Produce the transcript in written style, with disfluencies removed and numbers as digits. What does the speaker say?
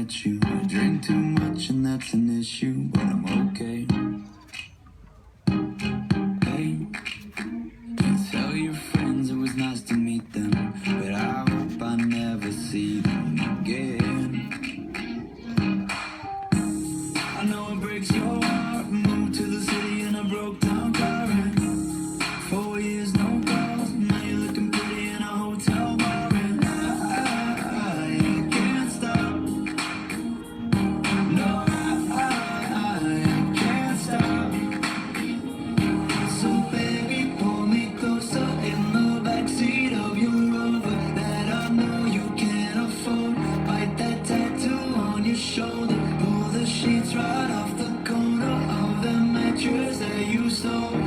met you. I drink too much and that's an issue, but I'm okay. Hey, tell your friends it was nice to meet them, but I hope I never see them again. I know it breaks your heart. Moved to the city in a broke down car. And 4 years, no calls. Now you're looking pretty in a hotel bar. And I can't stop. No, I can't stop. So baby, pull me closer in the backseat of your Rover that I know you can't afford. Bite that tattoo on your shoulder. Pull the sheets right off the corner of the mattress that you stole.